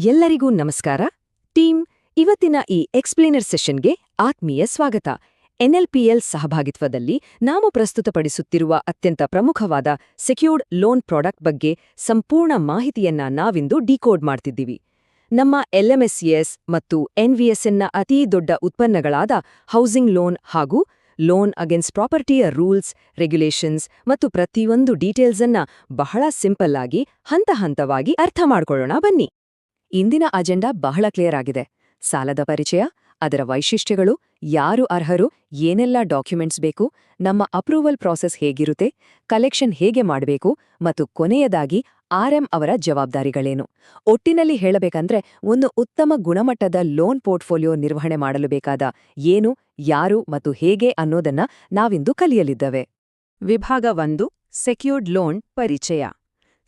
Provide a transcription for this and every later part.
ಎಲ್ಲರಿಗೂ ನಮಸ್ಕಾರ. ಟೀಮ್, ಇವತ್ತಿನ ಈ ಎಕ್ಸ್ಪ್ಲೇನರ್ ಸೆಷನ್ಗೆ ಆತ್ಮೀಯ ಸ್ವಾಗತ. ಎನ್ಎಲ್ಪಿಎಲ್ ಸಹಭಾಗಿತ್ವದಲ್ಲಿ ನಾವು ಪ್ರಸ್ತುತಪಡಿಸುತ್ತಿರುವ ಅತ್ಯಂತ ಪ್ರಮುಖವಾದ ಸೆಕ್ಯೂರ್ಡ್ ಲೋನ್ ಪ್ರಾಡಕ್ಟ್ ಬಗ್ಗೆ ಸಂಪೂರ್ಣ ಮಾಹಿತಿಯನ್ನ ನಾವಿಂದು ಡಿಕೋಡ್ ಮಾಡ್ತಿದ್ದೀವಿ. ನಮ್ಮ ಎಲ್ಎಂಎಸ್ಇಎಸ್ ಮತ್ತು ಎನ್ವಿಎಸ್ಎನ್ನ ಅತೀ ದೊಡ್ಡ ಉತ್ಪನ್ನಗಳಾದ ಹೌಸಿಂಗ್ ಲೋನ್ ಹಾಗೂ ಲೋನ್ ಅಗೇನ್ಸ್ಟ್ ಪ್ರಾಪರ್ಟಿಯ ರೂಲ್ಸ್, ರೆಗ್ಯುಲೇಷನ್ಸ್ ಮತ್ತು ಪ್ರತಿಯೊಂದು ಡೀಟೇಲ್ಸನ್ನ ಬಹಳ ಸಿಂಪಲ್ ಆಗಿ ಹಂತ ಹಂತವಾಗಿ ಅರ್ಥ ಮಾಡ್ಕೊಳ್ಳೋಣ ಬನ್ನಿ. ಇಂದಿನ ಅಜೆಂಡಾ ಬಹಳ ಕ್ಲಿಯರ್ ಆಗಿದೆ. ಸಾಲದ ಪರಿಚಯ, ಅದರ ವೈಶಿಷ್ಟ್ಯಗಳು, ಯಾರು ಅರ್ಹರು, ಏನೆಲ್ಲ ಡಾಕ್ಯುಮೆಂಟ್ಸ್ ಬೇಕು, ನಮ್ಮ ಅಪ್ರೂವಲ್ ಪ್ರಾಸೆಸ್ ಹೇಗಿರುತ್ತೆ, ಕಲೆಕ್ಷನ್ ಹೇಗೆ ಮಾಡಬೇಕು ಮತ್ತು ಕೊನೆಯದಾಗಿ ಆರ್ಎಂ ಅವರ ಜವಾಬ್ದಾರಿಗಳೇನು. ಒಟ್ಟಿನಲ್ಲಿ ಹೇಳಬೇಕಂದ್ರೆ ಒಂದು ಉತ್ತಮ ಗುಣಮಟ್ಟದ ಲೋನ್ ಪೋರ್ಟ್ಫೋಲಿಯೋ ನಿರ್ವಹಣೆ ಮಾಡಲು ಬೇಕಾದ ಏನು, ಯಾರು ಮತ್ತು ಹೇಗೆ ಅನ್ನೋದನ್ನ ನಾವಿಂದು ಕಲಿಯಲಿದ್ದೇವೆ. ವಿಭಾಗ 1, ಸೆಕ್ಯೂರ್ಡ್ ಲೋನ್ ಪರಿಚಯ.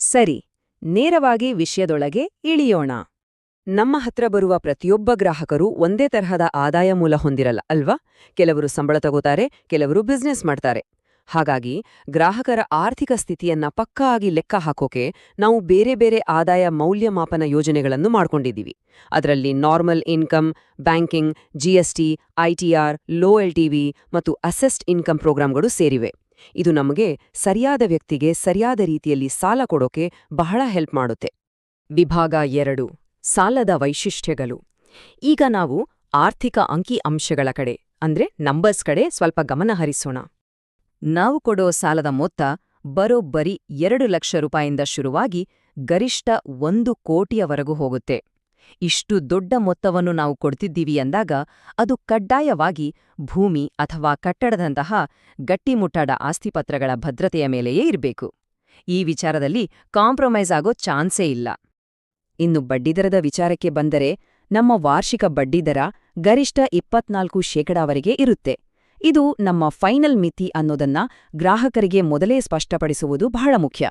ಸರಿ, ನೇರವಾಗಿ ವಿಷಯದೊಳಗೆ ಇಳಿಯೋಣ. ನಮ್ಮ ಹತ್ರ ಬರುವ ಪ್ರತಿಯೊಬ್ಬ ಗ್ರಾಹಕರು ಒಂದೇ ತರಹದ ಆದಾಯ ಮೂಲ ಹೊಂದಿರಲ್ಲ ಅಲ್ವಾ? ಕೆಲವರು ಸಂಬಳ ತಗೋತಾರೆ, ಕೆಲವರು ಬಿಸ್ನೆಸ್ ಮಾಡ್ತಾರೆ. ಹಾಗಾಗಿ ಗ್ರಾಹಕರ ಆರ್ಥಿಕ ಸ್ಥಿತಿಯನ್ನ ಪಕ್ಕಾ ಆಗಿ ಲೆಕ್ಕ ಹಾಕೋಕೆ ನಾವು ಬೇರೆ ಬೇರೆ ಆದಾಯ ಮೌಲ್ಯಮಾಪನ ಯೋಜನೆಗಳನ್ನು ಮಾಡ್ಕೊಂಡಿದ್ದೀವಿ. ಅದರಲ್ಲಿ normal income, banking, GST, ITR, low LTV ಮತ್ತು ಅಸೆಸ್ಡ್ ಇನ್ಕಮ್ ಪ್ರೋಗ್ರಾಂಗಳು ಸೇರಿವೆ. ಇದು ನಮಗೆ ಸರಿಯಾದ ವ್ಯಕ್ತಿಗೆ ಸರಿಯಾದ ರೀತಿಯಲ್ಲಿ ಸಾಲ ಕೊಡೋಕೆ ಬಹಳ ಹೆಲ್ಪ್ ಮಾಡುತ್ತೆ. ವಿಭಾಗ 2, ಸಾಲದ ವೈಶಿಷ್ಟ್ಯಗಳು. ಈಗ ನಾವು ಆರ್ಥಿಕ ಅಂಕಿ ಅಂಶಗಳ ಕಡೆ ಅಂದ್ರೆ ನಂಬರ್ಸ್ ಕಡೆ ಸ್ವಲ್ಪ ಗಮನ ಹರಿಸೋಣ. ನಾವು ಕೊಡೋ ಸಾಲದ ಮೊತ್ತ ಬರೋಬ್ಬರಿ 2 ಲಕ್ಷ ರೂಪಾಯಿಂದ ಶುರುವಾಗಿ ಗರಿಷ್ಠ 1 ಕೋಟಿಯವರೆಗೂ ಹೋಗುತ್ತೆ. ಇಷ್ಟು ದೊಡ್ಡ ಮೊತ್ತವನ್ನು ನಾವು ಕೊಡ್ತಿದ್ದೀವಿ ಅಂದಾಗ ಅದು ಕಡ್ಡಾಯವಾಗಿ ಭೂಮಿ ಅಥವಾ ಕಟ್ಟಡದಂತಹ ಗಟ್ಟಿಮುಟ್ಟಾದ ಆಸ್ತಿಪತ್ರಗಳ ಭದ್ರತೆಯ ಮೇಲೆಯೇ ಇರಬೇಕು. ಈ ವಿಚಾರದಲ್ಲಿ ಕಾಂಪ್ರಮೈಸ್ ಆಗೋ ಚಾನ್ಸೇ ಇಲ್ಲ. ಇನ್ನು ಬಡ್ಡಿದರದ ವಿಚಾರಕ್ಕೆ ಬಂದರೆ ನಮ್ಮ ವಾರ್ಷಿಕ ಬಡ್ಡಿದರ ಗರಿಷ್ಠ 24% ಇರುತ್ತೆ. ಇದು ನಮ್ಮ ಫೈನಲ್ ಮಿತಿ ಅನ್ನೋದನ್ನ ಗ್ರಾಹಕರಿಗೆ ಮೊದಲೇ ಸ್ಪಷ್ಟಪಡಿಸುವುದು ಬಹಳ ಮುಖ್ಯ.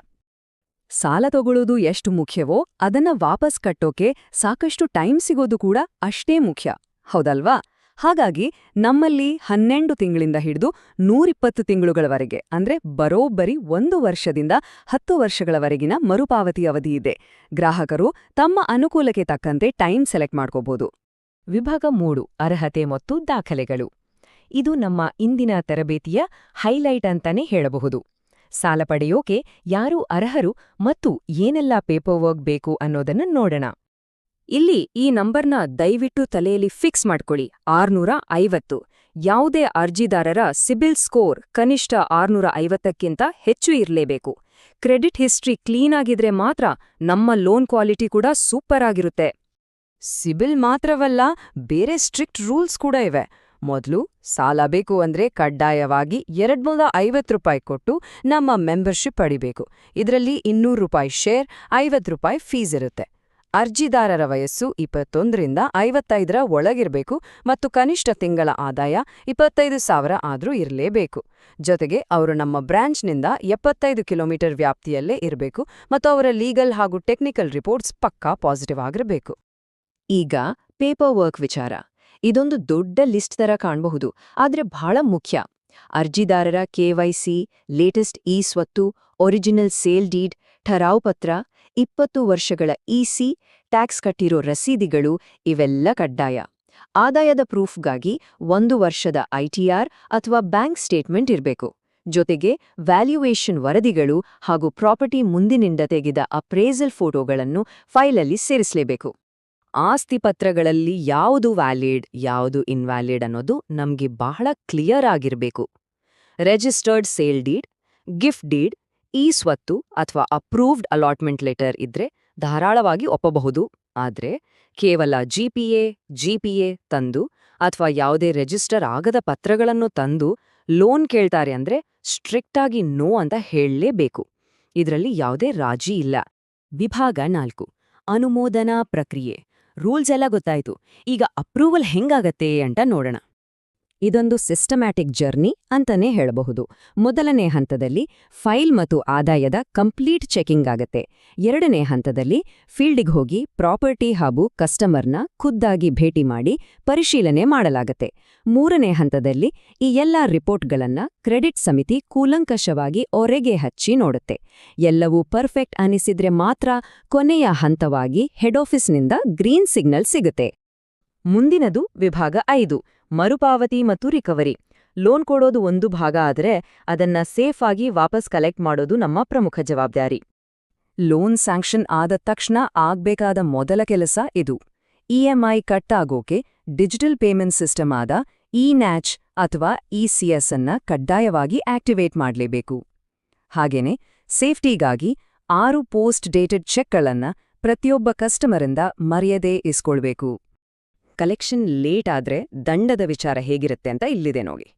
ಸಾಲ ತಗೊಳ್ಳೋದು ಎಷ್ಟು ಮುಖ್ಯವೋ ಅದನ್ನ ವಾಪಸ್ ಕಟ್ಟೋಕೆ ಸಾಕಷ್ಟು ಟೈಮ್ ಸಿಗೋದು ಕೂಡ ಅಷ್ಟೇ ಮುಖ್ಯ, ಹೌದಲ್ವಾ? ಹಾಗಾಗಿ ನಮ್ಮಲ್ಲಿ 12 ತಿಂಗಳಿಂದ ಹಿಡಿದು 120 ತಿಂಗಳುಗಳವರೆಗೆ ಅಂದ್ರೆ ಬರೋಬ್ಬರಿ 1 ವರ್ಷದಿಂದ 10 ವರ್ಷಗಳವರೆಗಿನ ಮರುಪಾವತಿ ಅವಧಿ ಇದೆ. ಗ್ರಾಹಕರು ತಮ್ಮ ಅನುಕೂಲಕ್ಕೆ ತಕ್ಕಂತೆ ಟೈಮ್ ಸೆಲೆಕ್ಟ್ ಮಾಡ್ಕೋಬಹುದು. ವಿಭಾಗ 3, ಅರ್ಹತೆ ಮತ್ತು ದಾಖಲೆಗಳು. ಇದು ನಮ್ಮ ಇಂದಿನ ತರಬೇತಿಯ ಹೈಲೈಟ್ ಅಂತಾನೆ ಹೇಳಬಹುದು. ಸಾಲ ಪಡೆಯೋಕೆ ಯಾರು ಅರ್ಹರು ಮತ್ತು ಏನೆಲ್ಲ ಪೇಪರ್ವರ್ಕ್ ಬೇಕು ಅನ್ನೋದನ್ನ ನೋಡೋಣ. ಇಲ್ಲಿ ಈ ನಂಬರ್ನ ದಯವಿಟ್ಟು ತಲೆಯಲ್ಲಿ ಫಿಕ್ಸ್ ಮಾಡ್ಕೊಳ್ಳಿ. 650. ಯಾವುದೇ ಅರ್ಜಿದಾರರ ಸಿಬಿಲ್ ಸ್ಕೋರ್ ಕನಿಷ್ಠ 650ಕ್ಕಿಂತ ಹೆಚ್ಚು ಇರಲೇಬೇಕು. ಕ್ರೆಡಿಟ್ ಹಿಸ್ಟ್ರಿ ಕ್ಲೀನ್ ಆಗಿದ್ರೆ ಮಾತ್ರ ನಮ್ಮ ಲೋನ್ ಕ್ವಾಲಿಟಿ ಕೂಡ ಸೂಪರ್ ಆಗಿರುತ್ತೆ. ಸಿಬಿಲ್ ಮಾತ್ರವಲ್ಲ, ಬೇರೆ ಸ್ಟ್ರಿಕ್ಟ್ ರೂಲ್ಸ್ ಕೂಡ ಇವೆ. ಮೊದಲು ಸಾಲ ಬೇಕು ಅಂದ್ರೆ ಕಡ್ಡಾಯವಾಗಿ 250 ರೂಪಾಯಿ ಕೊಟ್ಟು ನಮ್ಮ ಮೆಂಬರ್ಶಿಪ್ ಪಡಿಬೇಕು. ಇದರಲ್ಲಿ 200 ರೂಪಾಯಿ ಶೇರ್, 50 ರೂಪಾಯಿ ಫೀಸ್ ಇರುತ್ತೆ. ಅರ್ಜಿದಾರರ ವಯಸ್ಸು 21ರಿಂದ 55ರ ಒಳಗಿರಬೇಕು ಮತ್ತು ಕನಿಷ್ಠ ತಿಂಗಳ ಆದಾಯ 25,000 ಆದ್ರೂ ಇರಲೇಬೇಕು. ಜೊತೆಗೆ ಅವರು ನಮ್ಮ ಬ್ರಾಂಚ್ನಿಂದ 75 ಕಿಲೋಮೀಟರ್ ವ್ಯಾಪ್ತಿಯಲ್ಲೇ ಇರಬೇಕು ಮತ್ತು ಅವರ ಲೀಗಲ್ ಹಾಗೂ ಟೆಕ್ನಿಕಲ್ ರಿಪೋರ್ಟ್ಸ್ ಪಕ್ಕಾ ಪಾಸಿಟಿವ್ ಆಗಿರಬೇಕು. ಈಗ ಪೇಪರ್ ವರ್ಕ್ ವಿಚಾರ. ಇದೊಂದು ದೊಡ್ಡ ಲಿಸ್ಟ್ ತರ ಕಾಣಬಹುದು, ಆದ್ರೆ ಬಹಳ ಮುಖ್ಯ. ಅರ್ಜಿದಾರರ ಕೆವೈಸಿ, ಲೇಟೆಸ್ಟ್ ಸ್ವತ್ತು, ಒರಿಜಿನಲ್ ಸೇಲ್ ಡೀಡ್, ಠರಾವು ಪತ್ರ, 20 ವರ್ಷಗಳ ಇಸಿ, ಟ್ಯಾಕ್ಸ್ ಕಟ್ಟಿರೋ ರಸೀದಿಗಳು ಇವೆಲ್ಲ ಕಡ್ಡಾಯ. ಆದಾಯದ ಪ್ರೂಫ್ಗಾಗಿ 1 ವರ್ಷದ ಐಟಿಆರ್ ಅಥವಾ ಬ್ಯಾಂಕ್ ಸ್ಟೇಟ್ಮೆಂಟ್ ಇರಬೇಕು. ಜೊತೆಗೆ ವ್ಯಾಲ್ಯೂಯೇಷನ್ ವರದಿಗಳು ಹಾಗೂ ಪ್ರಾಪರ್ಟಿ ಮುಂದಿನಿಂದ ತೆಗೆದ ಅಪ್ರೇಸಲ್ ಫೋಟೋಗಳನ್ನು ಫೈಲಲ್ಲಿ ಸೇರಿಸಲೇಬೇಕು. ಆಸ್ತಿಪತ್ರಗಳಲ್ಲಿ ಯಾವುದು ವ್ಯಾಲಿಡ್, ಯಾವುದು ಇನ್ವ್ಯಾಲಿಡ್ ಅನ್ನೋದು ನಮ್ಗೆ ಬಹಳ ಕ್ಲಿಯರ್ ಆಗಿರಬೇಕು. Registered sale deed, gift deed, ಸ್ವತ್ತು ಅಥವಾ ಅಪ್ರೂವ್ಡ್ ಅಲಾಟ್ಮೆಂಟ್ ಲೆಟರ್ ಇದ್ರೆ ಧಾರಾಳವಾಗಿ ಒಪ್ಪಬಹುದು. ಆದ್ರೆ ಕೇವಲ ಜಿಪಿಎ ತಂದು ಅಥವಾ ಯಾವುದೇ ರಿಜಿಸ್ಟರ್ ಆಗದ ಪತ್ರಗಳನ್ನು ತಂದು ಲೋನ್ ಕೇಳ್ತಾರೆ ಅಂದ್ರೆ ಸ್ಟ್ರಿಕ್ಟ್ ಆಗಿ ನೋ ಅಂತ ಹೇಳಲೇಬೇಕು. ಇದರಲ್ಲಿ ಯಾವುದೇ ರಾಜಿ ಇಲ್ಲ. ವಿಭಾಗ 4, ಅನುಮೋದನಾ ಪ್ರಕ್ರಿಯೆ. ರೂಲ್ಸ್ ಎಲ್ಲ ಗೊತ್ತಾಯ್ತು. ಈಗ ಅಪ್ರೂವಲ್ ಹೆಂಗಾಗತ್ತೆ ಅಂತ ನೋಡೋಣ. ಇದೊಂದು ಸಿಸ್ಟಮ್ಯಾಟಿಕ್ ಜರ್ನಿ ಅಂತಾನೆ ಹೇಳಬಹುದು. ಮೊದಲನೇ ಹಂತದಲ್ಲಿ ಫೈಲ್ ಮತ್ತು ಆದಾಯದ ಕಂಪ್ಲೀಟ್ ಚೆಕಿಂಗ್ ಆಗತ್ತೆ. ಎರಡನೇ ಹಂತದಲ್ಲಿ ಫೀಲ್ಡಿಗೆ ಹೋಗಿ ಪ್ರಾಪರ್ಟಿ ಹಾಗೂ ಕಸ್ಟಮರ್ನ ಖುದ್ದಾಗಿ ಭೇಟಿ ಮಾಡಿ ಪರಿಶೀಲನೆ ಮಾಡಲಾಗತ್ತೆ. ಮೂರನೇ ಹಂತದಲ್ಲಿ ಈ ಎಲ್ಲಾ ರಿಪೋರ್ಟ್ಗಳನ್ನ ಕ್ರೆಡಿಟ್ ಸಮಿತಿ ಕೂಲಂಕಷವಾಗಿ ಒರೆಗೆ ಹಚ್ಚಿ ನೋಡುತ್ತೆ. ಎಲ್ಲವೂ ಪರ್ಫೆಕ್ಟ್ ಅನಿಸಿದ್ರೆ ಮಾತ್ರ ಕೊನೆಯ ಹಂತವಾಗಿ ಹೆಡ್ ಆಫೀಸ್ನಿಂದ ಗ್ರೀನ್ ಸಿಗ್ನಲ್ ಸಿಗುತ್ತೆ. ಮುಂದಿನದು ವಿಭಾಗ 5, ಮರುಪಾವತಿ ಮತ್ತು ರಿಕವರಿ. ಲೋನ್ ಕೊಡೋದು ಒಂದು ಭಾಗ ಆದರೆ ಅದನ್ನ ಸೇಫ್ ಆಗಿ ವಾಪಸ್ ಕಲೆಕ್ಟ್ ಮಾಡೋದು ನಮ್ಮ ಪ್ರಮುಖ ಜವಾಬ್ದಾರಿ. ಲೋನ್ ಸ್ಯಾಂಕ್ಷನ್ ಆದ ತಕ್ಷಣ ಆಗ್ಬೇಕಾದ ಮೊದಲ ಕೆಲಸ ಇದು. ಇಎಂಐ ಕಟ್ ಆಗೋಕೆ ಡಿಜಿಟಲ್ ಪೇಮೆಂಟ್ ಸಿಸ್ಟಮ್ ಆದ ಇನ್ಯಾಚ್ ಅಥವಾ ಇಸಿಎಸ್ ಅನ್ನ ಕಡ್ಡಾಯವಾಗಿ ಆಕ್ಟಿವೇಟ್ ಮಾಡಲೇಬೇಕು. ಹಾಗೇನೆ ಸೇಫ್ಟಿಗಾಗಿ 6 ಪೋಸ್ಟ್ ಡೇಟೆಡ್ ಚೆಕ್ಗಳನ್ನ ಪ್ರತಿಯೊಬ್ಬ ಕಸ್ಟಮರಿಂದ ಮರೆಯದೇ ಇಸ್ಕೊಳ್ಬೇಕು. ಕಲೆಕ್ಷನ್ ಲೇಟ್ ಆದ್ರೆ ದಂಡದ ವಿಚಾರ ಹೇಗಿರುತ್ತೆ ಅಂತ ಇಲ್ಲಿದೆ ನೋಡಿ.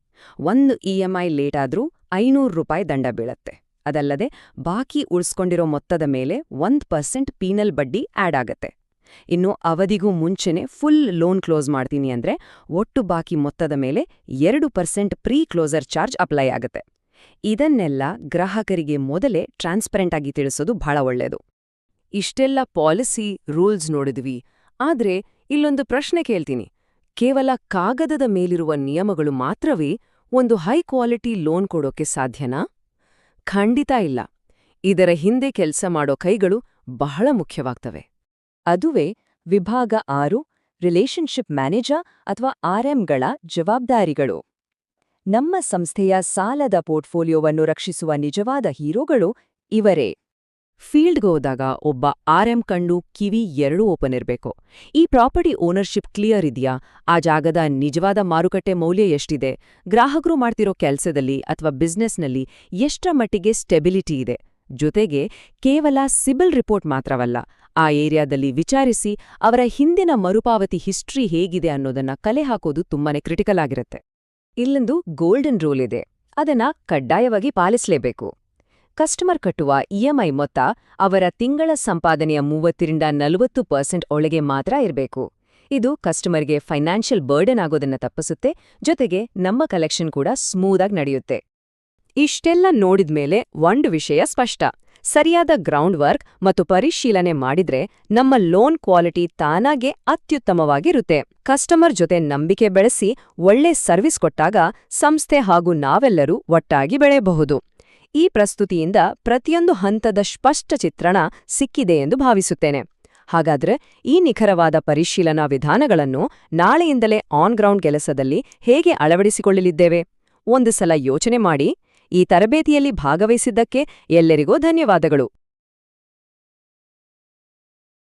ಒಂದು ಇಎಂಐ ಲೇಟ್ ಆದ್ರೂ ₹500 ದಂಡ ಬೀಳತ್ತೆ. ಅದಲ್ಲದೆ ಬಾಕಿ ಉಳಿಸ್ಕೊಂಡಿರೋ ಮೊತ್ತದ ಮೇಲೆ 1% ಪೀನಲ್ ಬಡ್ಡಿ ಆಡ್ ಆಗತ್ತೆ. ಇನ್ನು ಅವಧಿಗೂ ಮುಂಚೆನೆ ಫುಲ್ ಲೋನ್ ಕ್ಲೋಸ್ ಮಾಡ್ತೀನಿ ಅಂದ್ರೆ ಒಟ್ಟು ಬಾಕಿ ಮೊತ್ತದ ಮೇಲೆ 2% ಪ್ರೀ ಕ್ಲೋಸರ್ ಚಾರ್ಜ್ ಅಪ್ಲೈ ಆಗತ್ತೆ. ಇದನ್ನೆಲ್ಲ ಗ್ರಾಹಕರಿಗೆ ಮೊದಲೇ ಟ್ರಾನ್ಸ್ಪರೆಂಟ್ ಆಗಿ ತಿಳಿಸೋದು ಬಹಳ ಒಳ್ಳೆಯದು. ಇಷ್ಟೆಲ್ಲ ಪಾಲಿಸಿ ರೂಲ್ಸ್ ನೋಡಿದ್ವಿ, ಆದ್ರೆ ಇಲ್ಲೊಂದು ಪ್ರಶ್ನೆ ಕೇಳ್ತೀನಿ. ಕೇವಲ ಕಾಗದದ ಮೇಲಿರುವ ನಿಯಮಗಳು ಮಾತ್ರವೇ ಒಂದು ಹೈ ಕ್ವಾಲಿಟಿ ಲೋನ್ ಕೊಡೋಕೆ ಸಾಧ್ಯನಾ? ಖಂಡಿತ ಇಲ್ಲ. ಇದರ ಹಿಂದೆ ಕೆಲಸ ಮಾಡೋ ಕೈಗಳು ಬಹಳ ಮುಖ್ಯವಾಗ್ತವೆ. ಅದುವೇ ವಿಭಾಗ 6 ರಿಲೇಶನ್ಶಿಪ್ ಮ್ಯಾನೇಜರ್ ಅಥವಾ ಆರ್ಎಂಗಳ ಜವಾಬ್ದಾರಿಗಳು. ನಮ್ಮ ಸಂಸ್ಥೆಯ ಸಾಲದ ಪೋರ್ಟ್ಫೋಲಿಯೋವನ್ನು ರಕ್ಷಿಸುವ ನಿಜವಾದ ಹೀರೋಗಳು ಇವರೇ. ಫೀಲ್ಡ್ಗೆ ಹೋದಾಗ ಒಬ್ಬ ಆರ್ಎಂ ಕಣ್ಣು ಕಿವಿ ಎರಡೂ ಓಪನ್ ಇರಬೇಕು. ಈ ಪ್ರಾಪರ್ಟಿ ಓನರ್ಶಿಪ್ ಕ್ಲಿಯರ್ ಇದೆಯಾ, ಆ ಜಾಗದ ನಿಜವಾದ ಮಾರುಕಟ್ಟೆ ಮೌಲ್ಯ ಎಷ್ಟಿದೆ, ಗ್ರಾಹಕರು ಮಾಡ್ತಿರೋ ಕೆಲಸದಲ್ಲಿ ಅಥವಾ ಬಿಸ್ನೆಸ್ನಲ್ಲಿ ಎಷ್ಟರ ಮಟ್ಟಿಗೆ ಸ್ಟೆಬಿಲಿಟಿ ಇದೆ, ಜೊತೆಗೆ ಕೇವಲ ಸಿಬಿಲ್ ರಿಪೋರ್ಟ್ ಮಾತ್ರವಲ್ಲ, ಆ ಏರಿಯಾದಲ್ಲಿ ವಿಚಾರಿಸಿ ಅವರ ಹಿಂದಿನ ಮರುಪಾವತಿ ಹಿಸ್ಟ್ರಿ ಹೇಗಿದೆ ಅನ್ನೋದನ್ನ ಕಲೆ ಹಾಕೋದು ತುಂಬಾನೇ ಕ್ರಿಟಿಕಲ್ ಆಗಿರುತ್ತೆ. ಇಲ್ಲೊಂದು ಗೋಲ್ಡನ್ ರೂಲ್ ಇದೆ, ಅದನ್ನ ಕಡ್ಡಾಯವಾಗಿ ಪಾಲಿಸಲೇಬೇಕು. ಕಸ್ಟಮರ್ ಕಟ್ಟುವ ಇಎಂಐ ಮೊತ್ತ ಅವರ ತಿಂಗಳ ಸಂಪಾದನೆಯ 30-40% ಒಳಗೆ ಮಾತ್ರ ಇರಬೇಕು. ಇದು ಕಸ್ಟಮರ್ಗೆ ಫೈನಾನ್ಷಿಯಲ್ ಬರ್ಡನ್ ಆಗೋದನ್ನ ತಪ್ಪಿಸುತ್ತೆ, ಜೊತೆಗೆ ನಮ್ಮ ಕಲೆಕ್ಷನ್ ಕೂಡ ಸ್ಮೂತ್ ಆಗಿ ನಡೆಯುತ್ತೆ. ಇಷ್ಟೆಲ್ಲ ನೋಡಿದ್ಮೇಲೆ ಒಂದು ವಿಷಯ ಸ್ಪಷ್ಟ: ಸರಿಯಾದ ಗ್ರೌಂಡ್ ವರ್ಕ್ ಮತ್ತು ಪರಿಶೀಲನೆ ಮಾಡಿದ್ರೆ ನಮ್ಮ ಲೋನ್ ಕ್ವಾಲಿಟಿ ತಾನಾಗೆ ಅತ್ಯುತ್ತಮವಾಗಿರುತ್ತೆ. ಕಸ್ಟಮರ್ ಜೊತೆ ನಂಬಿಕೆ ಬೆಳೆಸಿ ಒಳ್ಳೆ ಸರ್ವಿಸ್ ಕೊಟ್ಟಾಗ ಸಂಸ್ಥೆ ಹಾಗೂ ನಾವೆಲ್ಲರೂ ಒಟ್ಟಾಗಿ ಬೆಳೆಯಬಹುದು. ಈ ಪ್ರಸ್ತುತಿಯಿಂದ ಪ್ರತಿಯೊಂದು ಹಂತದ ಸ್ಪಷ್ಟ ಚಿತ್ರಣ ಸಿಕ್ಕಿದೆ ಎಂದು ಭಾವಿಸುತ್ತೇನೆ. ಹಾಗಾದ್ರೆ ಈ ನಿಖರವಾದ ಪರಿಶೀಲನಾ ವಿಧಾನಗಳನ್ನು ನಾಳೆಯಿಂದಲೇ ಆನ್ ಗ್ರೌಂಡ್ ಕೆಲಸದಲ್ಲಿ ಹೇಗೆ ಅಳವಡಿಸಿಕೊಳ್ಳಲಿದ್ದೇವೆ? ಒಂದು ಸಲ ಯೋಚನೆ ಮಾಡಿ. ಈ ತರಬೇತಿಯಲ್ಲಿ ಭಾಗವಹಿಸಿದ್ದಕ್ಕೆ ಎಲ್ಲರಿಗೂ ಧನ್ಯವಾದಗಳು.